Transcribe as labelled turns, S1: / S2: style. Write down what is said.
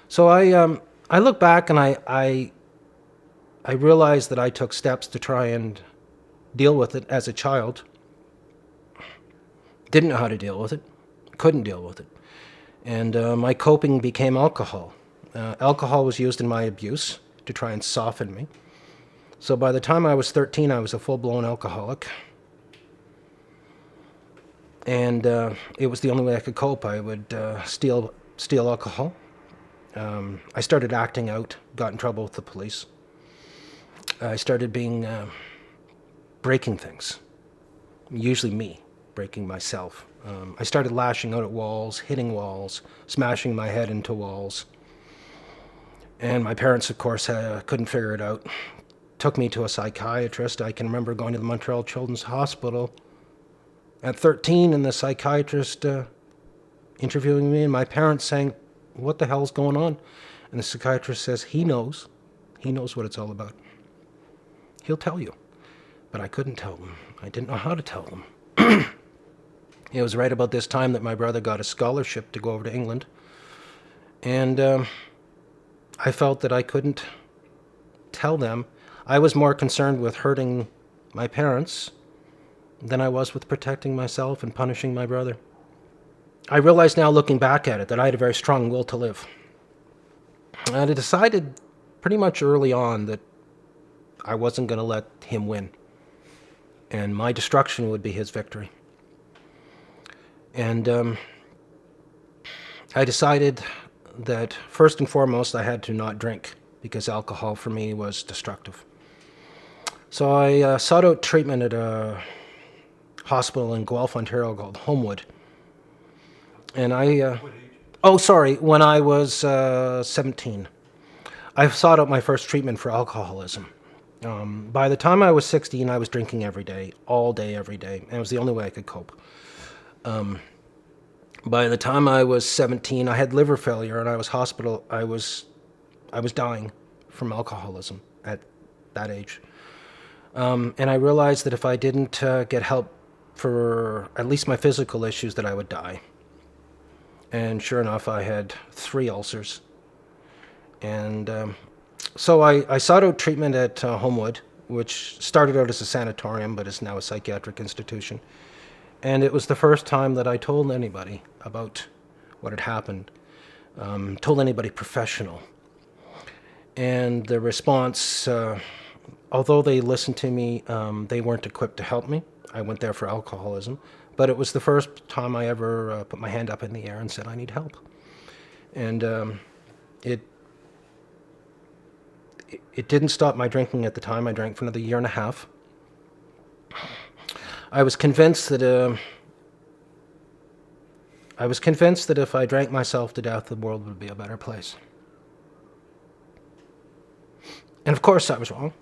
S1: So I look back and I realized that I took steps to try and deal with it as a child. Didn't know how to deal with it, couldn't deal with it. And my coping became alcohol. Alcohol was used in my abuse to try and soften me. So by the time I was 13, I was a full-blown alcoholic. And it was the only way I could cope. I would steal alcohol. I started acting out, got in trouble with the police. I started breaking things, usually me, breaking myself. I started lashing out at walls, hitting walls, smashing my head into walls. And my parents, of course, couldn't figure it out. Took me to a psychiatrist. I can remember going to the Montreal Children's Hospital at 13 and the psychiatrist interviewing me and my parents saying, "What the hell's going on?" And the psychiatrist says, he knows what it's all about. He'll tell you. But I couldn't tell them. I didn't know how to tell them. It was right about this time that my brother got a scholarship to go over to England. And I felt that I couldn't tell them. I was more concerned with hurting my parents than I was with protecting myself and punishing my brother. I realize now, looking back at it, that I had a very strong will to live. And I decided pretty much early on that I wasn't going to let him win. And my destruction would be his victory. And I decided that first and foremost I had to not drink, because alcohol for me was destructive. So I sought out treatment at a hospital in Guelph, Ontario called Homewood. And when I was 17. I sought out my first treatment for alcoholism. By the time I was 16, I was drinking every day, all day, every day, and it was the only way I could cope. By the time I was 17, I had liver failure, and I was dying from alcoholism at that age. And I realized that if I didn't get help for at least my physical issues, that I would die. And sure enough, I had 3 ulcers. And so I sought out treatment at Homewood, which started out as a sanatorium, but is now a psychiatric institution. And it was the first time that I told anybody about what had happened, told anybody professional. And the response, although they listened to me, they weren't equipped to help me. I went there for alcoholism. But it was the first time I ever put my hand up in the air and said, I need help. And it didn't stop my drinking at the time. I drank for another year and a half. I was convinced that if I drank myself to death, the world would be a better place. And of course I was wrong.